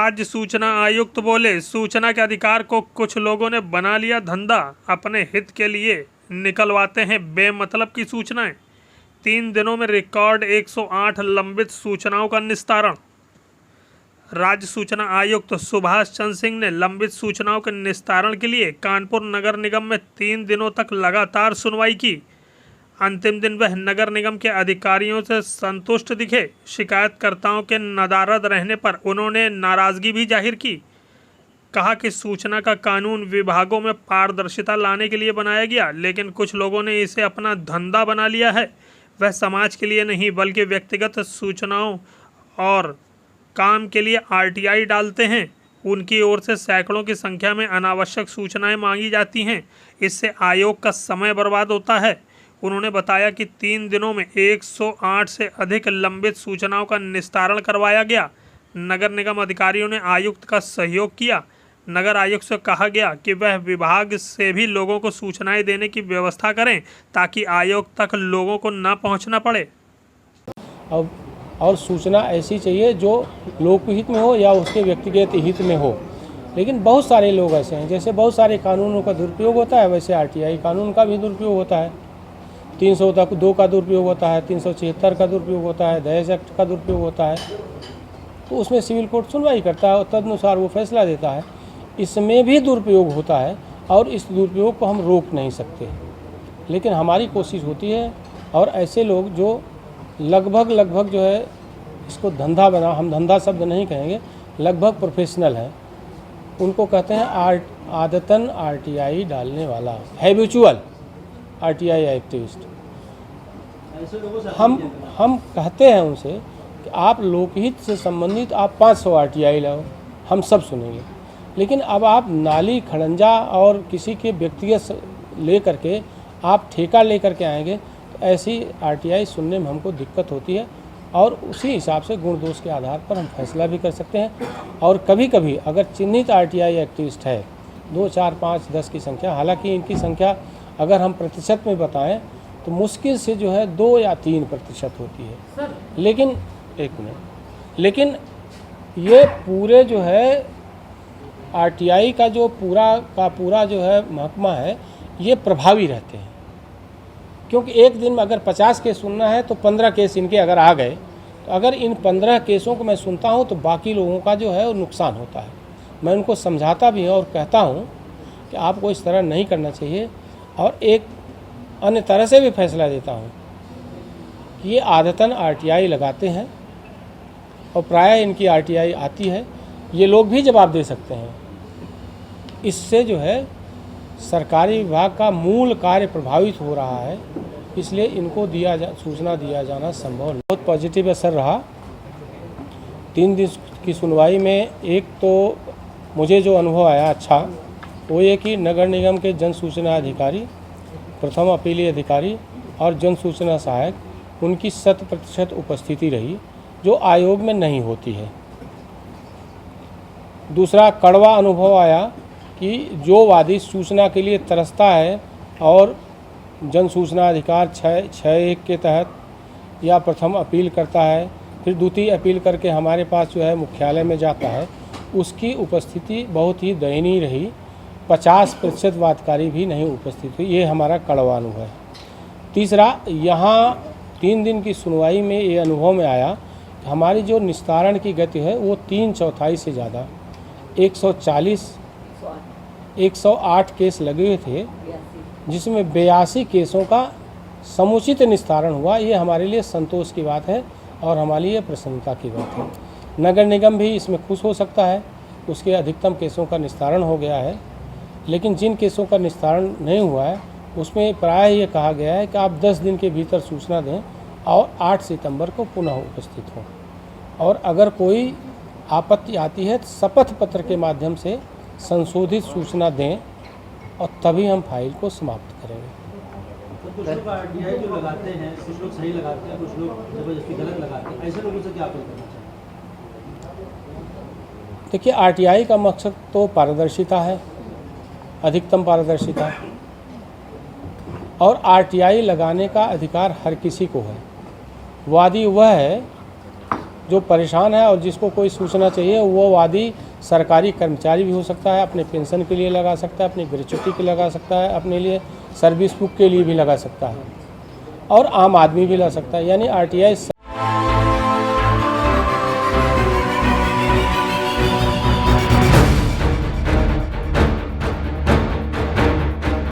राज्य सूचना आयुक्त बोले, सूचना के अधिकार को कुछ लोगों ने बना लिया धंधा, अपने हित के लिए निकलवाते हैं बेमतलब की सूचनाएं। 3 दिनों में रिकॉर्ड 108 लंबित सूचनाओं का निस्तारण। राज्य सूचना आयुक्त सुभाष चंद्र सिंह ने लंबित सूचनाओं के निस्तारण के लिए कानपुर नगर निगम में 3 दिनों तक लगातार सुनवाई की। अंतिम दिन वह नगर निगम के अधिकारियों से संतुष्ट दिखे। शिकायतकर्ताओं के नदारद रहने पर उन्होंने नाराजगी भी जाहिर की। कहा कि सूचना का कानून विभागों में पारदर्शिता लाने के लिए बनाया गया, लेकिन कुछ लोगों ने इसे अपना धंधा बना लिया है। वह समाज के लिए नहीं बल्कि व्यक्तिगत सूचनाओं और काम के लिए आरटीआई डालते हैं। उनकी ओर से सैकड़ों की संख्या में अनावश्यक सूचनाएं मांगी जाती हैं। इससे आयोग का समय बर्बाद होता है। उन्होंने बताया कि 3 दिनों में 108 से अधिक लंबित सूचनाओं का निस्तारण करवाया गया। नगर निगम अधिकारियों ने आयुक्त का सहयोग किया। नगर आयुक्त से कहा गया कि वह विभाग से भी लोगों को सूचनाएं देने की व्यवस्था करें ताकि आयोग तक लोगों को न पहुंचना पड़े। और सूचना ऐसी चाहिए जो लोकहित में हो या उसके व्यक्तिगत हित में हो। लेकिन बहुत सारे लोग ऐसे हैं, जैसे बहुत सारे कानूनों का दुरुपयोग होता है, वैसे आरटीआई कानून का भी दुरुपयोग होता है। 302 का दुरुपयोग होता है, 376 का दुरुपयोग होता है, दहेज एक्ट का दुरुपयोग होता है। तो उसमें सिविल कोर्ट सुनवाई करता है और तदनुसार वो फैसला देता है। इसमें भी दुरुपयोग होता है और इस दुरुपयोग को हम रोक नहीं सकते, लेकिन हमारी कोशिश होती है। और ऐसे लोग जो लगभग जो है इसको धंधा बना, हम धंधा शब्द नहीं कहेंगे, लगभग प्रोफेशनल है, उनको कहते हैं आदतन आरटीआई डालने वाला, हैबिचुअल आरटीआई एक्टिविस्ट। हम कहते हैं उनसे कि आप लोकहित से संबंधित आप 500 आरटीआई लाओ, हम सब सुनेंगे। लेकिन अब आप नाली खड़ंजा और किसी के व्यक्तिगत ले करके आप ठेका ले करके आएंगे तो ऐसी आरटीआई सुनने में हमको दिक्कत होती है और उसी हिसाब से गुण दोष के आधार पर हम फैसला भी कर सकते हैं। और कभी कभी अगर चिन्हित आरटीआई एक्टिविस्ट है 2, 4, 5, 10 की संख्या, हालांकि इनकी संख्या अगर हम प्रतिशत में बताएं तो मुश्किल से जो है 2 या 3% होती है। लेकिन लेकिन ये पूरे जो है आरटीआई का जो पूरा जो है महकमा है, ये प्रभावी रहते हैं। क्योंकि एक दिन में अगर 50 केस सुनना है तो 15 केस इनके अगर आ गए, तो अगर इन 15 केसों को मैं सुनता हूं तो बाकी लोगों का जो है वो नुकसान होता है। मैं उनको समझाता भी हूं और कहता हूं कि आपको इस तरह नहीं करना चाहिए, और एक अन्य तरह से भी फैसला देता हूं कि ये आदतन आरटीआई लगाते हैं और प्रायः इनकी आरटीआई आती है। ये लोग भी जवाब दे सकते हैं। इससे जो है सरकारी विभाग का मूल कार्य प्रभावित हो रहा है, इसलिए इनको सूचना दिया जाना संभव नहीं। बहुत पॉजिटिव असर रहा 3 दिन की सुनवाई में। एक तो मुझे जो अनुभव आया अच्छा, वो ये कि नगर निगम के जन सूचना अधिकारी, प्रथम अपीली अधिकारी और जन सूचना सहायक, उनकी 100% उपस्थिति रही, जो आयोग में नहीं होती है। दूसरा कड़वा अनुभव आया कि जो वादी सूचना के लिए तरसता है और जन सूचना अधिकार 6(1) के तहत या प्रथम अपील करता है, फिर द्वितीय अपील करके हमारे पास जो है मुख्यालय में जाता है, उसकी उपस्थिति बहुत ही दयनीय रही। 50% वादकारी भी नहीं उपस्थित हुई। ये हमारा कड़वा अनुभव है। तीसरा, यहाँ 3 दिन की सुनवाई में ये अनुभव में आया कि हमारी जो निस्तारण की गति है वो 3/4 से ज़्यादा 108 केस लगे हुए थे, जिसमें 82 केसों का समुचित निस्तारण हुआ। ये हमारे लिए संतोष की बात है और हमारे लिए प्रसन्नता की बात है। नगर निगम भी इसमें खुश हो सकता है, उसके अधिकतम केसों का निस्तारण हो गया है। लेकिन जिन केसों का निस्तारण नहीं हुआ है उसमें प्रायः ये कहा गया है कि आप 10 दिन के भीतर सूचना दें और 8 सितंबर को पुनः उपस्थित हों, और अगर कोई आपत्ति आती है तो शपथ पत्र के माध्यम से संशोधित सूचना दें और तभी हम फाइल को समाप्त करेंगे। कुछ लोग आरटीआई जो लगाते हैं, कुछ लोग सही लगाते हैं, कुछ लोग जबरदस्ती गलत लगाते हैं, ऐसे लोगों से क्या अपील करना चाहिए? देखिए, आरटीआई का मकसद तो पारदर्शिता है, अधिकतम पारदर्शिता, और आरटीआई लगाने का अधिकार हर किसी को है। वादी वह है जो परेशान है और जिसको कोई सूचना चाहिए वो वादी सरकारी कर्मचारी भी हो सकता है, अपने पेंशन के लिए लगा सकता है, अपनी ग्रेच्युटी के लगा सकता है, अपने लिए सर्विस बुक के लिए भी लगा सकता है और आम आदमी भी लगा सकता है। यानी RTI